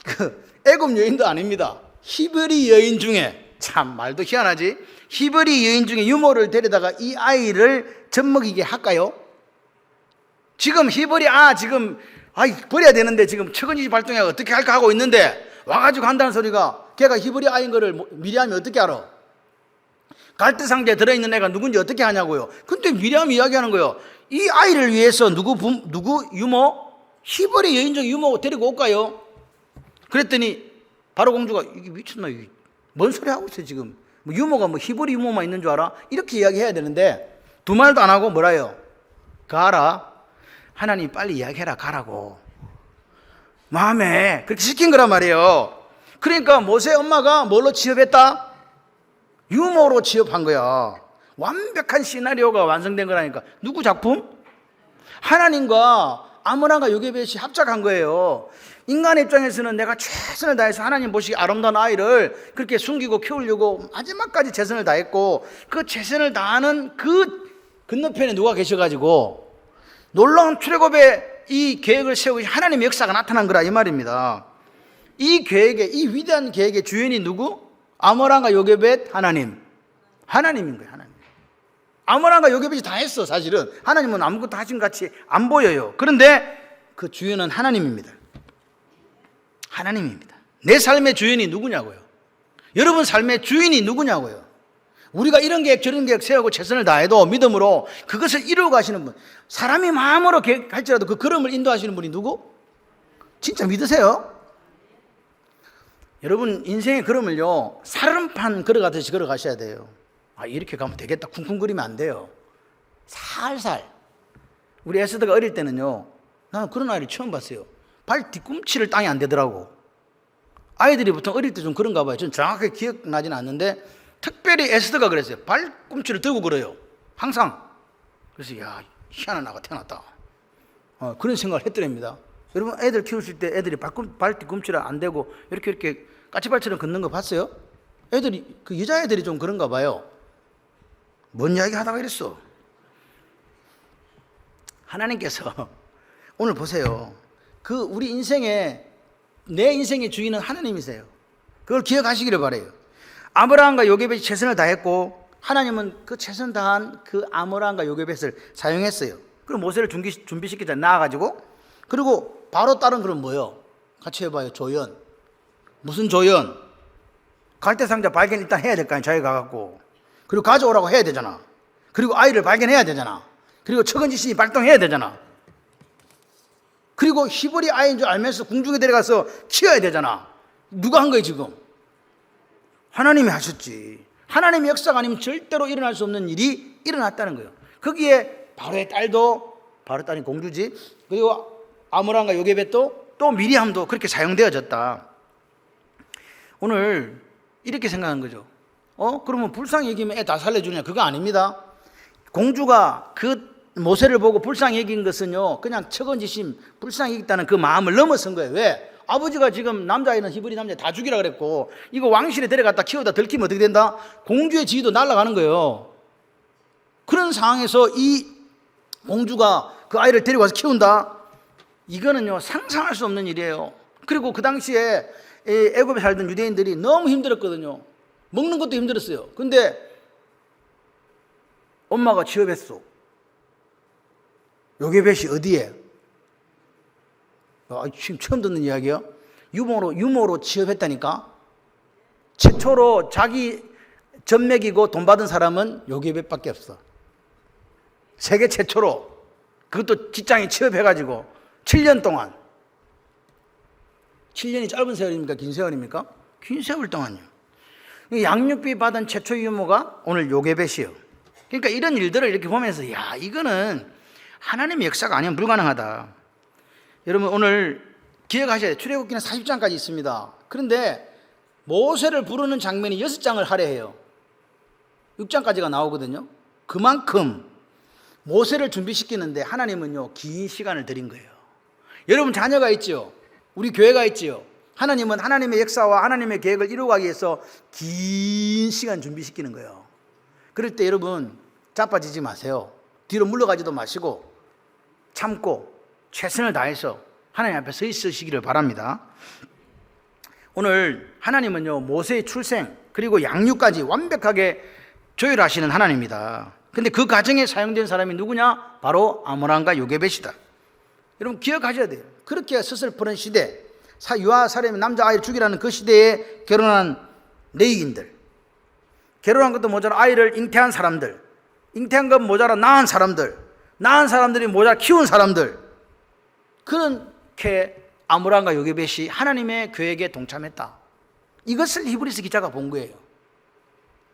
그 애굽 여인도 아닙니다. 히브리 여인 중에 참 말도 희한하지. 히브리 여인 중에 유모를 데려다가 이 아이를 젖먹이게 할까요? 지금 히브리 지금 버려야 되는데 지금 척은지 발동해 어떻게 할까 하고 있는데 와가지고 한다는 소리가 걔가 히브리 아이인 거를 미리암이 어떻게 알아? 갈대상자에 들어있는 애가 누군지 어떻게 하냐고요. 근데 미리암이 이야기하는 거예요. 이 아이를 위해서 누구 유모? 히브리 여인 중 유모 데리고 올까요? 그랬더니 바로 공주가 이게 미쳤나 이게 뭔 소리 하고 있어 지금. 유모가 히브리 유모만 있는 줄 알아? 이렇게 이야기해야 되는데 두 말도 안 하고 뭐라요? 가라. 하나님 빨리 이야기해라 가라고 마음에 그렇게 시킨 거란 말이에요. 그러니까 모세 엄마가 뭘로 취업했다? 유모로 취업한 거야. 완벽한 시나리오가 완성된 거라니까. 누구 작품? 하나님과 아므람과 요게벳이 합작한 거예요. 인간의 입장에서는 내가 최선을 다해서 하나님 보시기 아름다운 아이를 그렇게 숨기고 키우려고 마지막까지 최선을 다했고, 그 최선을 다하는 그 건너편에 누가 계셔가지고 놀라운 출애굽의 이 계획을 세우고 하나님의 역사가 나타난 거라 이 말입니다. 이 계획의, 이 위대한 계획의 주인이 누구? 아므람과 요게벳, 하나님인 거예요. 하나님. 아므람과 요게벳이 다 했어. 사실은 하나님은 아무것도 하신 것 같이 안 보여요. 그런데 그 주인은 하나님입니다. 내 삶의 주인이 누구냐고요. 여러분 삶의 주인이 누구냐고요. 우리가 이런 계획 저런 계획 세우고 최선을 다해도 믿음으로 그것을 이루어 가시는 분, 사람이 마음으로 계획할지라도 그 걸음을 인도하시는 분이 누구? 진짜 믿으세요? 여러분 인생의 걸음을요 사름판 걸어가듯이 걸어가셔야 돼요. 이렇게 가면 되겠다 쿵쿵거리면 안 돼요. 살살. 우리 에스더가 어릴 때는요, 나는 그런 아이를 처음 봤어요. 발 뒤꿈치를 땅에 안 대더라고. 아이들이 보통 어릴 때 좀 그런가 봐요. 저는 정확하게 기억나지는 않는데 특별히 에스더가 그랬어요. 발꿈치를 들고 걸어요 항상. 그래서 야, 희한한 아가 태어났다, 그런 생각을 했더랍니다. 여러분 애들 키우실 때 애들이 발 뒤꿈치를 안 대고 이렇게 까치발처럼 걷는 거 봤어요? 애들이, 그 여자애들이 좀 그런가 봐요. 뭔 이야기 하다가 이랬어. 하나님께서 오늘 보세요. 그 우리 인생의, 내 인생의 주인은 하나님이세요. 그걸 기억하시기를 바라요. 아므람과 요게벳이 최선을 다했고 하나님은 그 최선 다한 그 아므람과 요게벳을 사용했어요. 그리고 모세를 준비시키자 나와가지고, 그리고 바로 다른 그런 뭐요? 같이 해봐요. 조연. 무슨 조연? 갈대상자 발견 일단 해야 될 거 아니에요. 자기 가갖고. 그리고 가져오라고 해야 되잖아. 그리고 아이를 발견해야 되잖아. 그리고 척은지신이 발동해야 되잖아. 그리고 히브리 아이인 줄 알면서 궁중에 데려가서 키워야 되잖아. 누가 한 거예요 지금? 하나님이 하셨지. 하나님의 역사가 아니면 절대로 일어날 수 없는 일이 일어났다는 거예요. 거기에 바로의 딸도, 바로 딸이 공주지, 그리고 아므람과 요게벳도, 또 미리암도 그렇게 사용되어졌다. 오늘 이렇게 생각하는 거죠. 그러면 불쌍히 여기면 애 다 살려주냐? 그거 아닙니다. 공주가 그 모세를 보고 불쌍히 여긴 것은요, 그냥 척은지심, 불쌍히 여겼다는 그 마음을 넘어선 거예요. 왜? 아버지가 지금 남자아이는 히브리 남자 다 죽이라 그랬고, 이거 왕실에 데려갔다 키우다 들키면 어떻게 된다? 공주의 지위도 날아가는 거예요. 그런 상황에서 이 공주가 그 아이를 데리고 와서 키운다? 이거는요 상상할 수 없는 일이에요. 그리고 그 당시에 애굽에 살던 유대인들이 너무 힘들었거든요. 먹는 것도 힘들었어요. 근데 엄마가 취업했어. 요게벳이 어디에? 지금 처음 듣는 이야기야. 유모로 취업했다니까. 최초로 자기 젖 먹이고 돈 받은 사람은 요게벳밖에 없어. 세계 최초로. 그것도 직장에 취업해가지고 7년 동안. 7년이 짧은 세월입니까? 긴 세월입니까? 긴 세월 동안요. 양육비 받은 최초 유모가 오늘 요게벳이요. 그러니까 이런 일들을 이렇게 보면서 야, 이거는 하나님의 역사가 아니면 불가능하다. 여러분 오늘 기억하셔야 돼요. 출애굽기는 40장까지 있습니다. 그런데 모세를 부르는 장면이 6장을 할애해요. 6장까지가 나오거든요. 그만큼 모세를 준비시키는데 하나님은요 긴 시간을 들인 거예요. 여러분 자녀가 있지요. 우리 교회가 있지요. 하나님은 하나님의 역사와 하나님의 계획을 이루어가기 위해서 긴 시간 준비시키는 거예요. 그럴 때 여러분 자빠지지 마세요. 뒤로 물러가지도 마시고 참고 최선을 다해서 하나님 앞에 서 있으시기를 바랍니다. 오늘 하나님은요 모세의 출생 그리고 양육까지 완벽하게 조율하시는 하나님입니다. 근데 그 과정에 사용된 사람이 누구냐? 바로 아므람과 요게벳이다. 여러분 기억하셔야 돼요. 그렇게 서슬프른 시대, 유아 사람이 남자아이를 죽이라는 그 시대에 결혼한 레위인들, 결혼한 것도 모자라 아이를 잉태한 사람들, 잉태한 것 모자라 낳은 사람들, 낳은 사람들이 모자라 키운 사람들, 그렇게 아므람과 요게벳이 하나님의 계획에 동참했다. 이것을 히브리서 기자가 본 거예요.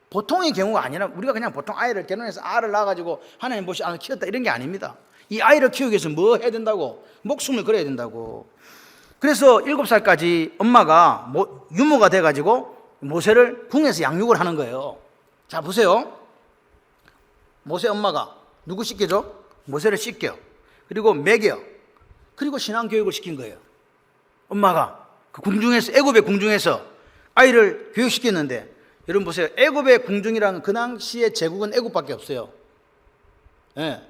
보통의 경우가 아니라 우리가 그냥 보통 아이를 결혼해서 알을 낳아가지고 하나님 보시 아을 키웠다 이런 게 아닙니다. 이 아이를 키우기 위해서 뭐 해야 된다고? 목숨을 걸어야 된다고. 그래서 7살까지 엄마가 유모가 돼가지고 모세를 궁에서 양육을 하는 거예요. 자, 보세요. 모세 엄마가 누구 씻겨줘? 모세를 씻겨. 그리고 먹여. 그리고 신앙교육을 시킨 거예요. 엄마가 그 궁중에서, 애굽의 궁중에서 아이를 교육시켰는데, 여러분 보세요. 애굽의 궁중이라는 그 당시의 제국은 애굽밖에 없어요. 예.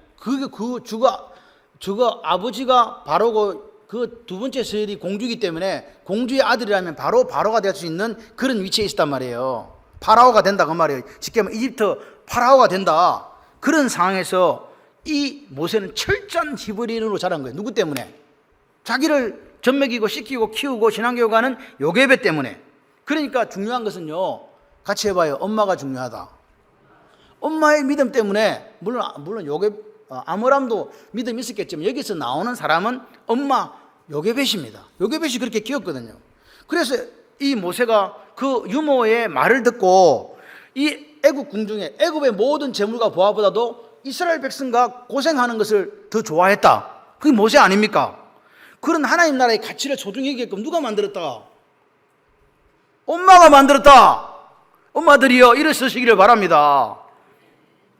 주가 아버지가 바로고 그 두 번째 세율이 공주이기 때문에 공주의 아들이라면 바로 바로가 될 수 있는 그런 위치에 있었단 말이에요. 파라오가 된다 그 말이에요. 쉽게 말하면 이집트 파라오가 된다. 그런 상황에서 이 모세는 철저한 히브리인으로 자란 거예요. 누구 때문에? 자기를 젖먹이고 씻기고 키우고 신앙교육하는 요게벳 때문에. 그러니까 중요한 것은요, 같이 해봐요. 엄마가 중요하다. 엄마의 믿음 때문에, 물론 아므람도 믿음이 있었겠지만 여기서 나오는 사람은 엄마 요게벳입니다. 요게벳이 그렇게 키웠거든요. 그래서 이 모세가 그 유모의 말을 듣고 이 애굽 궁중에 애굽의 모든 재물과 보화보다도 이스라엘 백성과 고생하는 것을 더 좋아했다. 그게 모세 아닙니까? 그런 하나님 나라의 가치를 소중히 여기게끔 누가 만들었다? 엄마가 만들었다. 엄마들이여 일어서시기를 바랍니다.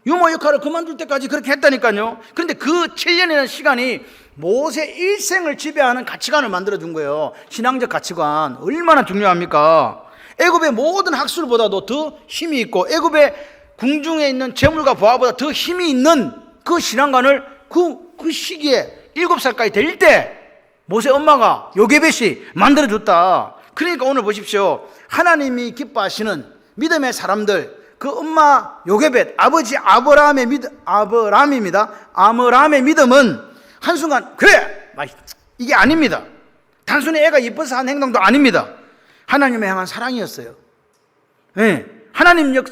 유모 역할을 그만둘 때까지 그렇게 했다니까요. 그런데 그 7년이라는 시간이 모세 일생을 지배하는 가치관을 만들어준 거예요. 신앙적 가치관 얼마나 중요합니까? 애굽의 모든 학술보다도 더 힘이 있고 애굽의 궁중에 있는 재물과 보화보다 더 힘이 있는 그 신앙관을 그 시기에 7살까지 될 때 모세 엄마가 요게벳이 만들어줬다. 그러니까 오늘 보십시오. 하나님이 기뻐하시는 믿음의 사람들, 그 엄마 요게벳, 아버지 아브라함의 믿음은 한순간 그래! 이게 아닙니다. 단순히 애가 예뻐서 한 행동도 아닙니다. 하나님을 향한 사랑이었어요. 네.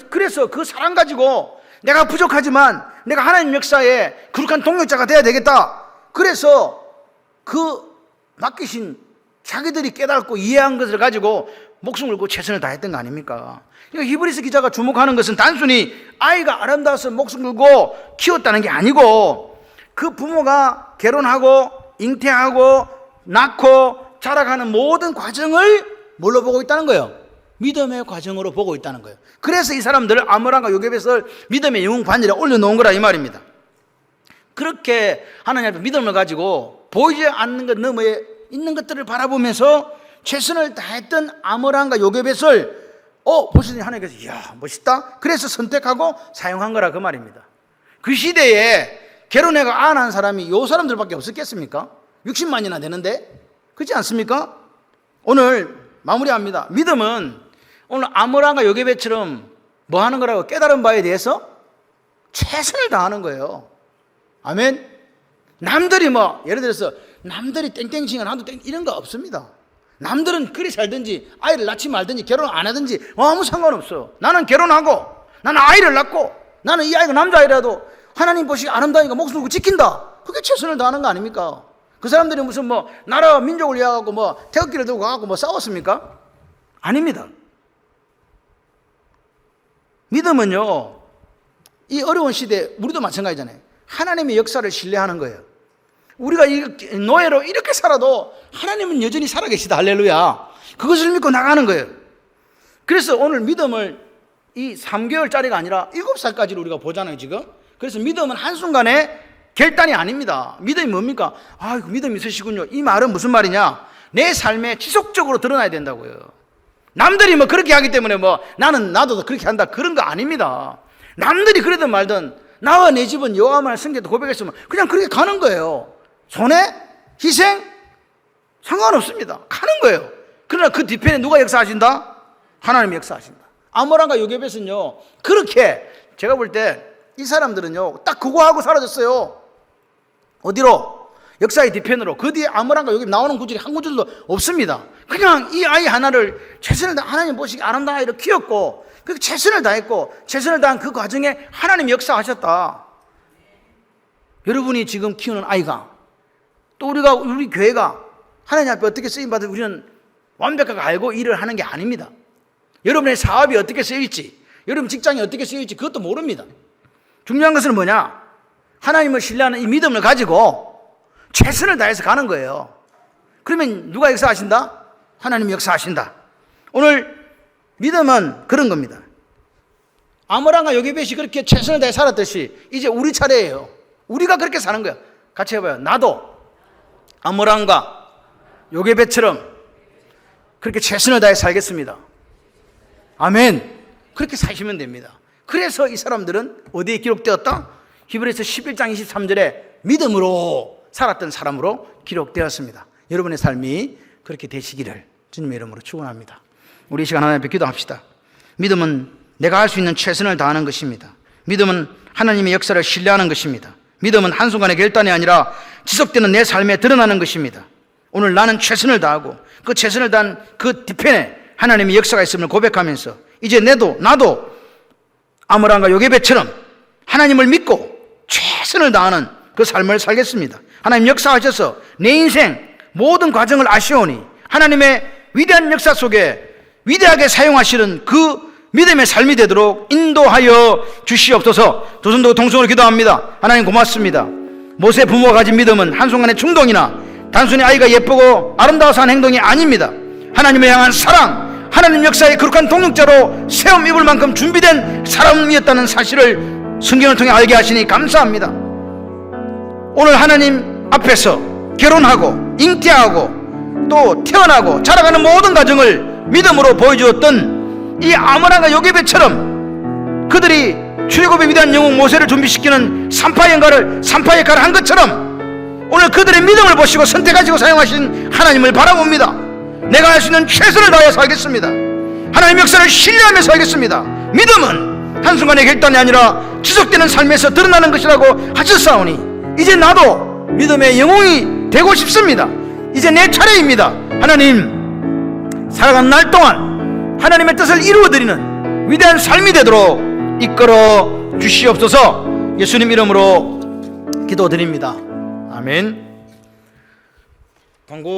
그래서 그 사랑 가지고 내가 부족하지만 내가 하나님 역사에 거룩한 동역자가 돼야 되겠다. 그래서 그 맡기신 자기들이 깨닫고 이해한 것을 가지고 목숨을 걸고 최선을 다했던 거 아닙니까? 그러니까 히브리서 기자가 주목하는 것은 단순히 아이가 아름다워서 목숨 걸고 키웠다는 게 아니고 그 부모가 결혼하고 잉태하고 낳고 자라가는 모든 과정을 뭘로 보고 있다는 거예요? 믿음의 과정으로 보고 있다는 거예요. 그래서 이 사람들을 아므람과 요게벳을 믿음의 영웅 반열에 올려놓은 거라 이 말입니다. 그렇게 하나님 앞에 믿음을 가지고 보이지 않는 것 너머에 있는 것들을 바라보면서 최선을 다했던 아므람과 요게벳을 보시더니 하나님께서 이야 멋있다. 그래서 선택하고 사용한 거라 그 말입니다. 그 시대에 결혼해가 안 한 사람이 요 사람들밖에 없었겠습니까? 60만이나 되는데 그렇지 않습니까? 오늘 마무리합니다. 믿음은 오늘 아므람과 요게벳처럼 뭐 하는 거라고 깨달은 바에 대해서 최선을 다하는 거예요. 아멘. 남들이 예를 들어서 남들이 땡땡칭을 한두 땡 이런 거 없습니다. 남들은 그리 살든지 아이를 낳지 말든지 결혼 안 하든지 아무 상관없어요. 나는 결혼하고 나는 아이를 낳고 나는 이 아이가 남자아이라도 하나님 보시기 아름다우니까 목숨 걸고 지킨다. 그게 최선을 다하는 거 아닙니까? 그 사람들이 무슨 나라와 민족을 위하고 태극기를 들고 가고 싸웠습니까? 아닙니다. 믿음은요, 이 어려운 시대에 우리도 마찬가지잖아요. 하나님의 역사를 신뢰하는 거예요. 우리가 노예로 이렇게 살아도 하나님은 여전히 살아계시다. 할렐루야. 그것을 믿고 나가는 거예요. 그래서 오늘 믿음을 이 3개월짜리가 아니라 7살까지를 우리가 보잖아요, 지금. 그래서 믿음은 한순간에 결단이 아닙니다. 믿음이 뭡니까? 믿음이 있으시군요. 이 말은 무슨 말이냐? 내 삶에 지속적으로 드러나야 된다고요. 남들이 그렇게 하기 때문에 나도 그렇게 한다. 그런 거 아닙니다. 남들이 그러든 말든 나와 내 집은 여호와만을 섬기겠다 고백했으면 그냥 그렇게 가는 거예요. 손해? 희생? 상관없습니다. 가는 거예요. 그러나 그 뒤편에 누가 역사하신다? 하나님이 역사하신다. 아므람과 요게벳은요, 그렇게 제가 볼 때 이 사람들은요, 딱 그거 하고 사라졌어요. 어디로? 역사의 뒤편으로. 그 뒤에 아므람과 요게벳 나오는 구절이 한 구절도 없습니다. 그냥 이 아이 하나를 최선을 다 하나님 보시기 아름다운 아이를 키웠고, 그 최선을 다했고, 최선을 다한 그 과정에 하나님이 역사하셨다. 여러분이 지금 키우는 아이가, 또 우리 교회가 하나님 앞에 어떻게 쓰임받을 우리는 완벽하게 알고 일을 하는 게 아닙니다. 여러분의 사업이 어떻게 쓰일지, 여러분 직장이 어떻게 쓰일지 그것도 모릅니다. 중요한 것은 뭐냐? 하나님을 신뢰하는 이 믿음을 가지고 최선을 다해서 가는 거예요. 그러면 누가 역사하신다? 하나님이 역사하신다. 오늘 믿음은 그런 겁니다. 아므람과 요게벳이 그렇게 최선을 다해 살았듯이 이제 우리 차례예요. 우리가 그렇게 사는 거야. 같이 해봐요. 나도 아므람과 요게벳처럼 그렇게 최선을 다해 살겠습니다. 아멘. 그렇게 사시면 됩니다. 그래서 이 사람들은 어디에 기록되었다? 히브리서 11장 23절에 믿음으로 살았던 사람으로 기록되었습니다. 여러분의 삶이 그렇게 되시기를 주님의 이름으로 축원합니다. 우리 이 시간 하나님 앞에 기도합시다. 믿음은 내가 할 수 있는 최선을 다하는 것입니다. 믿음은 하나님의 역사를 신뢰하는 것입니다. 믿음은 한순간의 결단이 아니라 지속되는 내 삶에 드러나는 것입니다. 오늘 나는 최선을 다하고 그 최선을 다한 그 뒤편에 하나님의 역사가 있음을 고백하면서 이제 나도 아므람과 요게벳처럼 하나님을 믿고 최선을 다하는 그 삶을 살겠습니다. 하나님 역사하셔서 내 인생 모든 과정을 아시오니 하나님의 위대한 역사 속에 위대하게 사용하시는 그 믿음의 삶이 되도록 인도하여 주시옵소서. 두 손 들고 통성으로 기도합니다. 하나님 고맙습니다. 모세 부모가 가진 믿음은 한순간의 충동이나 단순히 아이가 예쁘고 아름다워서 한 행동이 아닙니다. 하나님을 향한 사랑, 하나님 역사의 거룩한 동력자로 세움 입을 만큼 준비된 사람이었다는 사실을 성경을 통해 알게 하시니 감사합니다. 오늘 하나님 앞에서 결혼하고 잉태하고 또 태어나고 자라가는 모든 과정을 믿음으로 보여주었던 이 아므람과 요게벳처럼 그들이 출애굽의 위대한 영웅 모세를 준비시키는 산파 역할을 한 것처럼 오늘 그들의 믿음을 보시고 선택하시고 사용하신 하나님을 바라봅니다. 내가 할 수 있는 최선을 다해 살겠습니다. 하나님 역사를 신뢰하며 살겠습니다. 믿음은 한순간의 결단이 아니라 지속되는 삶에서 드러나는 것이라고 하셨사오니 이제 나도 믿음의 영웅이 되고 싶습니다. 이제 내 차례입니다. 하나님, 살아가는 날 동안 하나님의 뜻을 이루어드리는 위대한 삶이 되도록 이끌어 주시옵소서. 예수님 이름으로 기도드립니다. 아멘. 광고